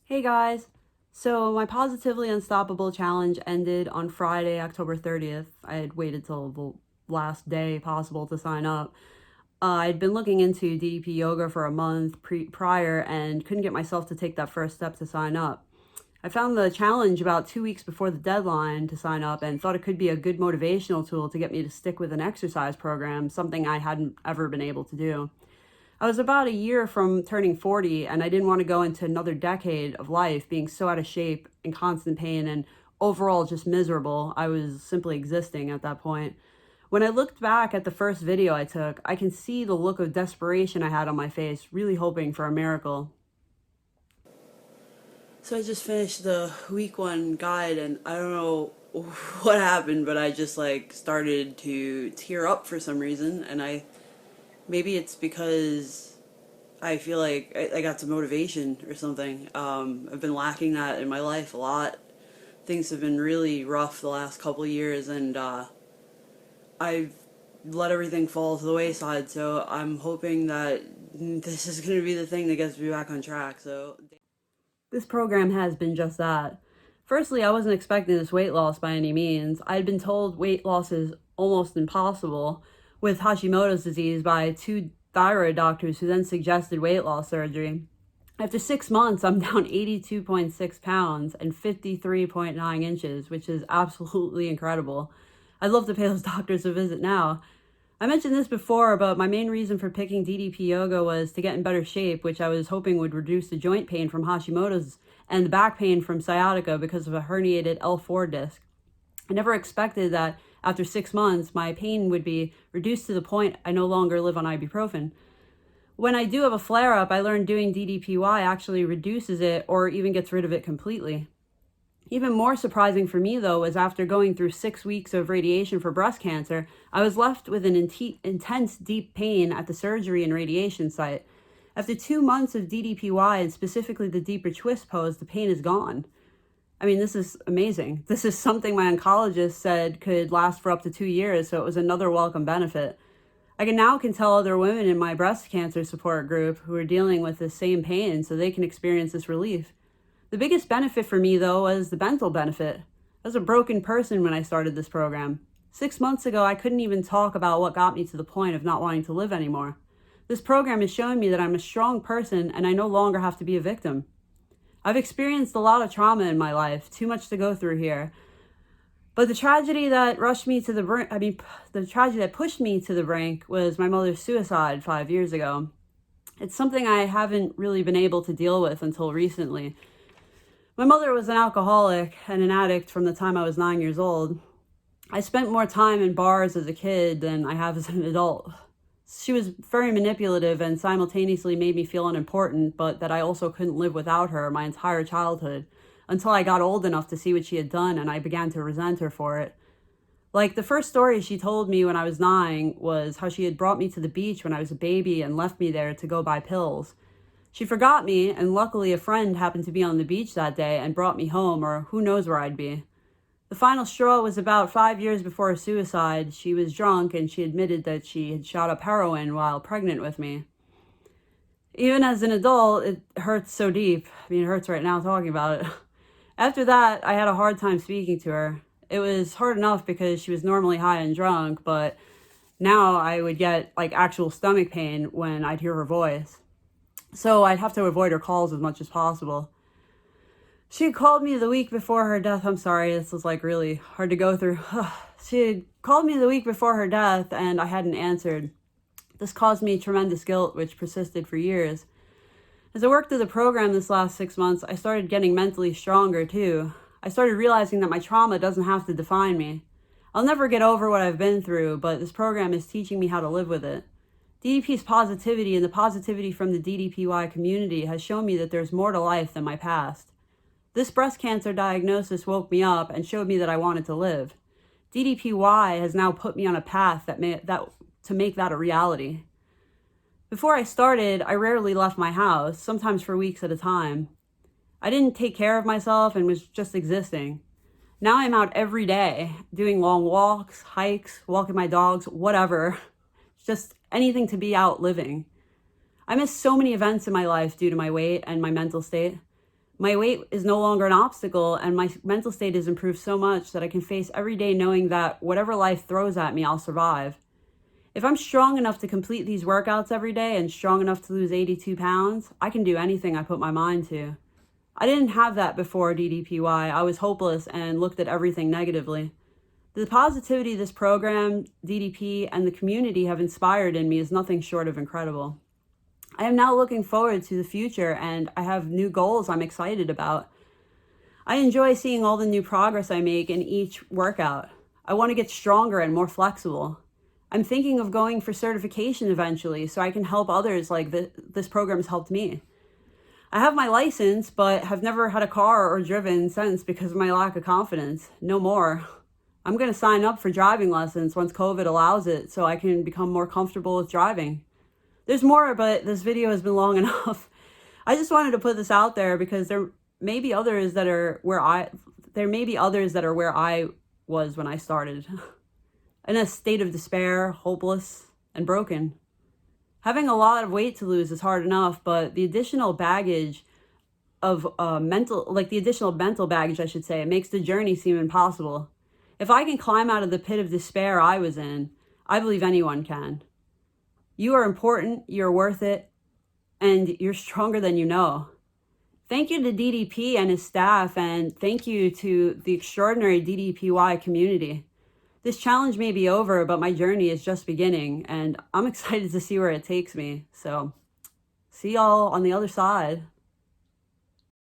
Hey guys! So my Positively Unstoppable challenge ended on Friday, October 30th. I had waited till the last day possible to sign up. I'd been looking into DDP yoga for a month prior and couldn't get myself to take that first step to sign up. I found the challenge about 2 weeks before the deadline to sign up and thought it could be a good motivational tool to get me to stick with an exercise program, something I hadn't ever been able to do. I was about a year from turning 40, and I didn't want to go into another decade of life being so out of shape, in constant pain, and overall just miserable. I was simply existing at that point. When I looked back at the first video I took, I can see the look of desperation I had on my face, really hoping for a miracle. So I just finished the week 1 guide, and I don't know what happened, but I just started to tear up for some reason, and maybe it's because I feel like I got some motivation or something. I've been lacking that in my life a lot. Things have been really rough the last couple of years, and I've let everything fall to the wayside, so I'm hoping that this is going to be the thing that gets me back on track. So this program has been just that. Firstly, I wasn't expecting this weight loss by any means. I had been told weight loss is almost impossible with Hashimoto's disease by 2 thyroid doctors who then suggested weight loss surgery. After 6 months, I'm down 82.6 pounds and 53.9 inches, which is absolutely incredible. I'd love to pay those doctors a visit now. I mentioned this before, but my main reason for picking DDP yoga was to get in better shape, which I was hoping would reduce the joint pain from Hashimoto's and the back pain from sciatica because of a herniated L4 disc. I never expected that after 6 months, my pain would be reduced to the point I no longer live on ibuprofen. When I do have a flare-up, I learned doing DDPY actually reduces it or even gets rid of it completely. Even more surprising for me, though, was after going through 6 weeks of radiation for breast cancer, I was left with an intense, deep pain at the surgery and radiation site. After 2 months of DDPY, and specifically the deeper twist pose, the pain is gone. I mean, this is amazing. This is something my oncologist said could last for up to 2 years, so it was another welcome benefit. I can tell other women in my breast cancer support group who are dealing with the same pain so they can experience this relief. The biggest benefit for me, though, was the mental benefit. I was a broken person when I started this program. 6 months ago, I couldn't even talk about what got me to the point of not wanting to live anymore. This program has shown me that I'm a strong person and I no longer have to be a victim. I've experienced a lot of trauma in my life, too much to go through here. But the tragedy that pushed me to the brink was my mother's suicide 5 years ago. It's something I haven't really been able to deal with until recently. My mother was an alcoholic and an addict from the time I was 9 years old. I spent more time in bars as a kid than I have as an adult. She was very manipulative and simultaneously made me feel unimportant, but that I also couldn't live without her my entire childhood, until I got old enough to see what she had done and I began to resent her for it. Like, the first story she told me when I was 9 was how she had brought me to the beach when I was a baby and left me there to go buy pills. She forgot me, and luckily a friend happened to be on the beach that day and brought me home, or who knows where I'd be. The final straw was about 5 years before her suicide. She was drunk and she admitted that she had shot up heroin while pregnant with me. Even as an adult, it hurts so deep. I mean, it hurts right now talking about it. After that, I had a hard time speaking to her. It was hard enough because she was normally high and drunk, but now I would get actual stomach pain when I'd hear her voice. So I'd have to avoid her calls as much as possible. She had called me the week before her death. I'm sorry, this was really hard to go through. She had called me the week before her death and I hadn't answered. This caused me tremendous guilt, which persisted for years. As I worked through the program this last 6 months, I started getting mentally stronger too. I started realizing that my trauma doesn't have to define me. I'll never get over what I've been through, but this program is teaching me how to live with it. DDP's positivity and the positivity from the DDPY community has shown me that there's more to life than my past. This breast cancer diagnosis woke me up and showed me that I wanted to live. DDPY has now put me on a path to make that a reality. Before I started, I rarely left my house, sometimes for weeks at a time. I didn't take care of myself and was just existing. Now I'm out every day, doing long walks, hikes, walking my dogs, whatever. Just anything to be out living. I missed so many events in my life due to my weight and my mental state. My weight is no longer an obstacle, and my mental state has improved so much that I can face every day knowing that whatever life throws at me, I'll survive. If I'm strong enough to complete these workouts every day and strong enough to lose 82 pounds, I can do anything I put my mind to. I didn't have that before DDPY. I was hopeless and looked at everything negatively. The positivity this program, DDP, and the community have inspired in me is nothing short of incredible. I am now looking forward to the future, and I have new goals I'm excited about. I enjoy seeing all the new progress I make in each workout. I want to get stronger and more flexible. I'm thinking of going for certification eventually so I can help others like this program has helped me. I have my license, but have never had a car or driven since because of my lack of confidence. No more. I'm going to sign up for driving lessons once COVID allows it so I can become more comfortable with driving. There's more, but this video has been long enough. I just wanted to put this out there because there may be others that are where I was when I started. In a state of despair, hopeless, and broken. Having a lot of weight to lose is hard enough, but the additional baggage of the additional mental baggage, I should say, it makes the journey seem impossible. If I can climb out of the pit of despair I was in, I believe anyone can. You are important, you're worth it, and you're stronger than you know. Thank you to DDP and his staff, and thank you to the extraordinary DDPY community. This challenge may be over, but my journey is just beginning, and I'm excited to see where it takes me. So, see y'all on the other side.